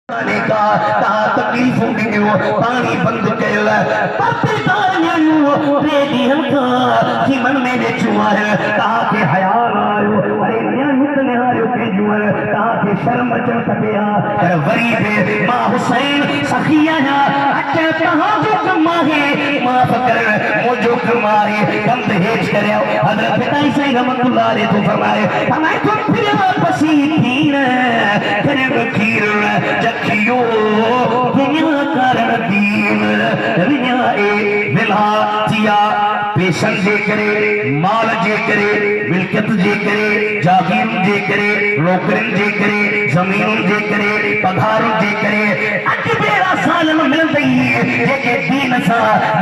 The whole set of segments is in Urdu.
کا تا تکلیفوں کی پانی بند کر پتے دانیوں ریڈی ہلکا کی من میں نے چوا ہے تاکہ حیال آئو ارے نیانت نے آئو کہ جوار تاکہ شرم چل سکیا غریب ماں حسین سخیہ ہے اچھے تہاں جو کماہے ماں فکر مجھو کماہے بند ہیچ کرے حضرت پتائی سے رحمت اللہ علیہ تو فرمائے ہمیں تم پھر پسی تھین کرے بکیر جکھیو دنیا کارن دین دنیا اے ملہا تیا پیشن جے کرے مال جے کرے ملکت جے کرے جاگیر جے کرے نوکرن جے کرے زمین جے کرے پگھار جے کرے اج بیرا سالم مل گئی ہے کہ دین سا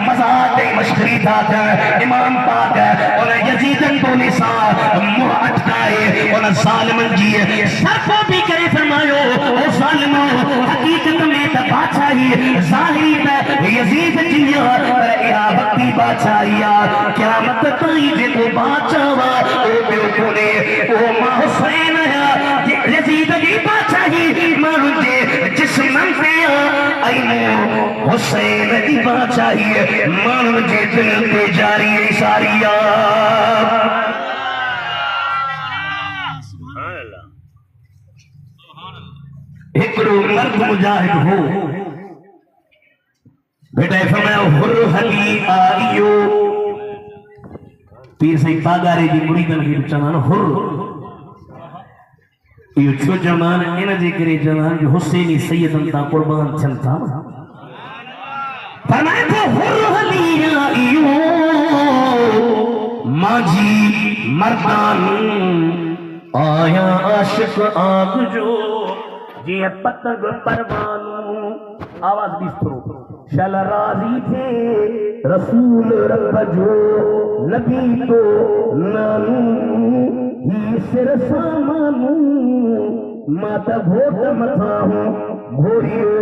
مزاد مشکری داد امام پاک انہیں یزیدن بولے سا مہ اٹکائے انہیں ظالمن جی شرفوں بھی کرے فرمایو او ظالموں حقیقت میں تا بادشاہی ظاہری تا یزید جنیا ایا وقتی بادشاہیا قیامت تائی جے کو بادشاہوا او بیوکونے او ماں حسین ہے یزید کی بادشاہی مانو جے جسمن پیا اینو حسین کی بادشاہی مانو جے دل تے جاری ساریا ایکڑو مرد مجاہد ہو بیٹا فرمایا حر حلی آئیو پیر سے پاگارے دی مریدن کی چنان حر یہ چھو جمان اینا جے کرے جمان جو حسینی سیدن تا قربان چھنتا فرمایا تو حر حلی آئیو ماجی مردان آیا عاشق آگ جو جی پتنگ پروانوں آواز بیسترو شل راضی تھے رسول رب جو نبی تو نانو ہی سر سامانو ماتا بھوٹ مطا ہوں گھوڑیو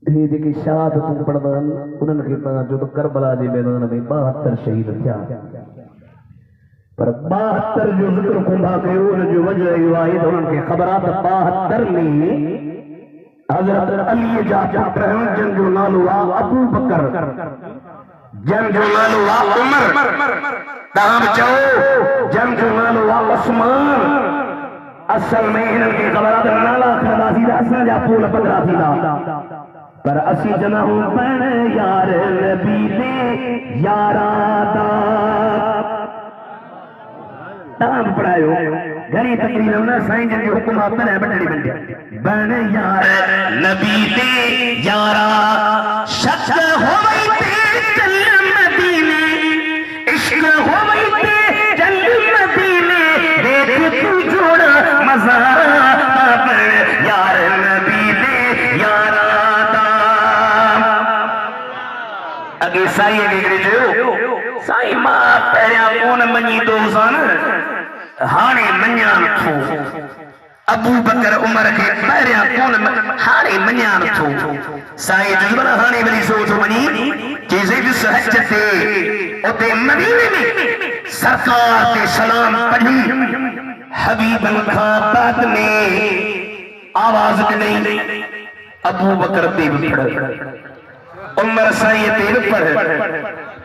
دے کہ شہادت پڑھوان انہوں نے کہا جو تو کربلا جی میدان میں 72 شہید کیا پر 72 جو ذکر کو بھاگے جو وجہ روایت ان کے خبرات 72 میں حضرت علی جا پرہن جن جو نالو ابو بکر جن جو نالو عمر تاہم چاہو جن جو نالو عثمان اصل میں ان کے خبرات نالا خدا سیدہ اسنا جا پول پدرا سیدہ پر اسی جنہ ہوں پہنے یار نبی دے یارادا تمام پڑھائے ہو گھری تقریر ہونا سائن جن کے حکم آپ میں بڑھڑی بنتے بن یار نبی دے یارا شک ہوئی تے چل مدینے عشق ہوئی تے چل مدینے دیکھ تو جوڑا مزارا بن یار نبی دے یارا اگے سائی اگے جو سائی ماں پہریا کون منی دوزان ہانے منیان تھو ابو بکر عمر کے پہریا کون ہانے منیان تھو سائی جزبنا ہانے بلی سوچ منی چیزے جس حجتے اتے مدینے میں سرکار کے سلام پڑھی حبیب الخابات میں آواز نہیں ابو بکر دیو پڑھ عمر سائی تیر پڑھ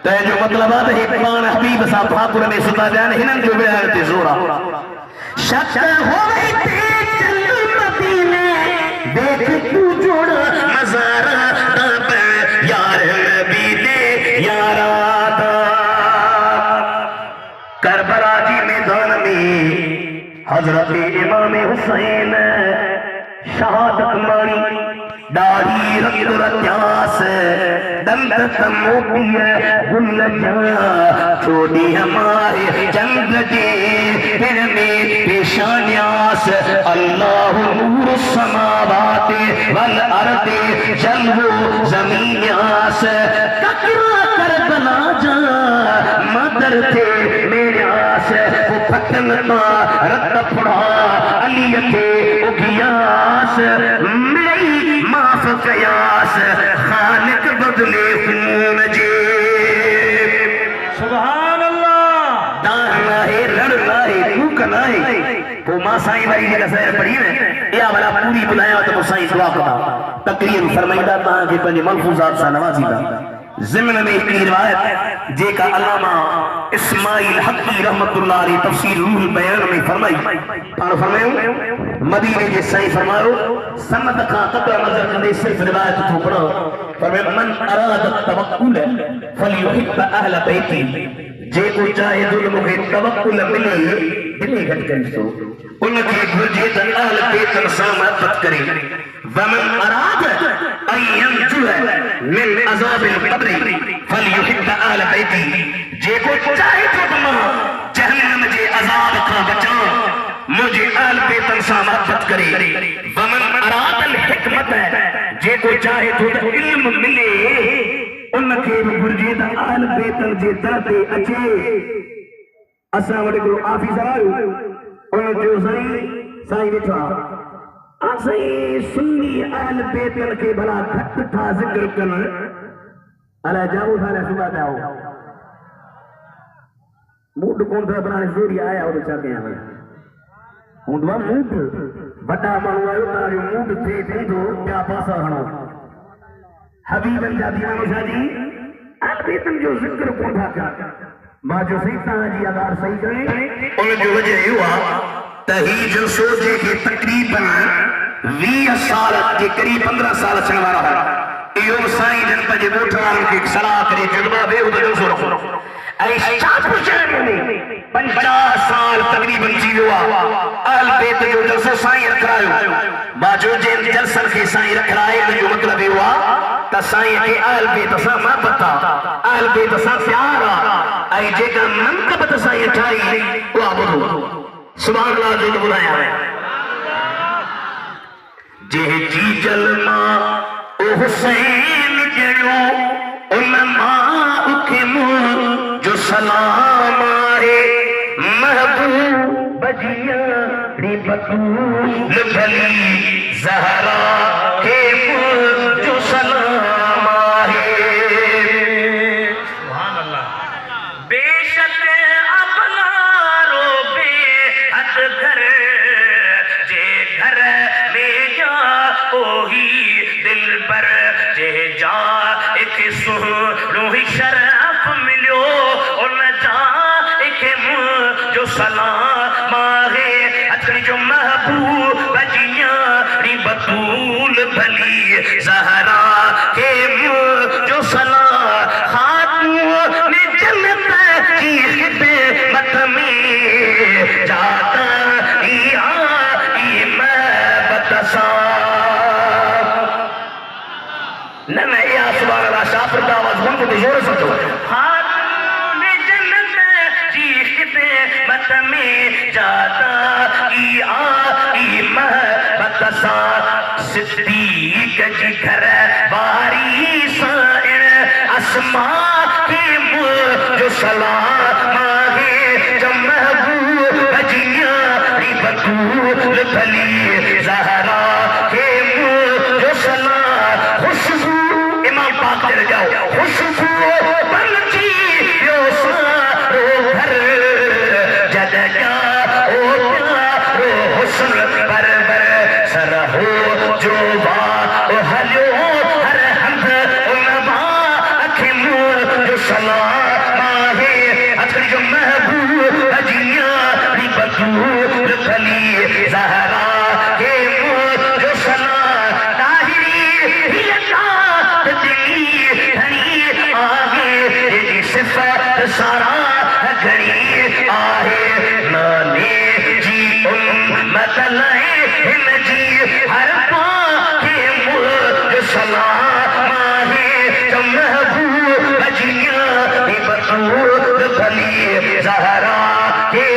تے جو مطلب آتا ہے قرآن حبیب صاحب فاقر میں ستا جان ہنن جو بیارتے زورا شک ہوئی تے چل مدینے دیکھ تو جوڑا مزارا تب یار نبی دے یارا دا کربلا جی میدان میں حضرت امام حسین شہادت مانی داڑھی رکھ رتیاس دندت موٹی گل جا چھوڑی ہمارے چند دے پھر میں پیشانیاس اللہ نور السماوات والارض جلو زمینیاس ککرا کربلا جا مدر تھے میرے آس وہ پتنتا رت پڑھا علی تھے اگیاس میری معاف قیاس خالق بدلے خون جے سبحان اللہ دارنا ہے لڑنا ہے کوکنا ہے تو ماں سائیں واری جگہ سیر پڑھی ہے یا بلا پوری بلایا تو سائیں دعا کرا تقریر فرمائیدہ تاں کہ پہنی ملفوظات سا نوازی دا ضمن میں ایک روایت جے کا علامہ اسماعیل حقی رحمت اللہ علیہ تفسیر روح البیان میں فرمائی پانو فرمائیوں مدینے کے سائیں فرمائیو سمت کا قطع نظر کندے صرف روایت تو پڑھا فرمائیو من اراد التوکل فلیحب اہل بیتی جے کو چاہے ظلم کے توکل ملے دلی گھٹ کر سو ان کی گھرجے تا اہل بیت سامت کرے ومن اراد ان ينجو من عذاب القبر فليحب اهل بيتي جے کو چاہے تو تمام جہنم جے عذاب کا بچا مجھے اہل بیت سے محبت کرے ومن اراد الحکمت جے کو چاہے تو علم ملے ان کے گرجے دا اہل بیت جے داتے اچھے اساں وڈے کو آفیسر آئے ان جو سائیں بیٹھا آسائی سنی اہل بیتن کے بلا گھٹ تھا ذکر کرنا علیہ جاؤ تھا علیہ صبح جاؤ موڈ کون تھا بنانے زوری آیا اور چاہتے ہیں ہوں دعا موڈ بڑا مانو آئے تاری موڈ تھے تھے تو کیا پاسا ہنا حبیب انجادی مانو شاہ جی اہل بیتن جو ذکر کون تھا کیا ماں جو سیدھا جی اگر صحیح کریں ان جو وجہ ہوا تہی جلسو جے کے تقریباً 20 سال کے قریب 15 سال چنوارا ہے ایو سائیں جن پر جے بوٹھان کے صلاح کرے جلبہ بے ادھر جلسو رکھو ایس چاپ شہر میں 50 سال تقریباً جیوا اہل بیت جو جلسو سائیں رکھ رہا ہے باجو جن جلسل کے سائیں رکھ رہا ہے جو مطلب ہوا تا سائیں کے اہل بیت سا محبتا اہل بیت سا پیارا اے جے کا منقبت سائیں ٹھائی وہ آبدو سبحان اللہ جو بلایا ہے جے جی جلما او حسین جڑو ان ماں اکھم جو سلام آئے محبوب بجیاں ری بطول بھلی زہرا کے جو سلام آئے سبحان اللہ بے شک گھر جے گھر میں جا اوہی دل پر جے جا ایک سہروں ہی شرف ملیو ان جا ایک جو سلام آگے اچھلی جو محبوب بجیاں ری بطول بھلی زہرا کے جو سلام خاتون جنت کی خدمت میں جاتا نہ یا سبحان اللہ شافر دا آواز ہم کو تجور سکتو خاتون جنت کی خدمت میں جاتا ای محبت سا صدیق جی گھر باری سائر اسماء کی جو سلام آگے جو محبوب بجیاں ری بطول بھلی زہرا کے جو سلام خوشبو امام پاک دے جاؤ خوشبو بنچی جو سارو گھر جد جا او پیارو حسن پر بر سر ہو جو با او حلیو ہر حمد علماء اکھم جو سلام آگے اچھلی جو محبوب بجیاں ری بطول بھلی زہرا کے جو سلام طاہری ہی اللہ دلی دھنی آگے جی صفت سارا گھڑی آئے نانے جی امت لائے ہن جی ہر پاں کے جو سلام آگے جو محبوب بجیاں ری بطول بھلی زہرا کے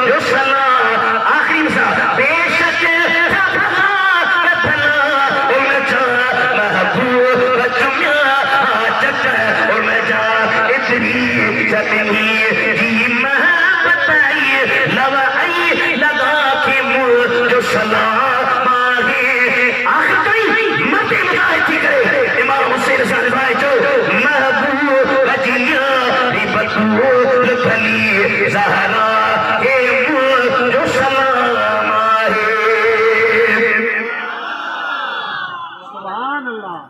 جو سلام آخری مثال سبحان اللہ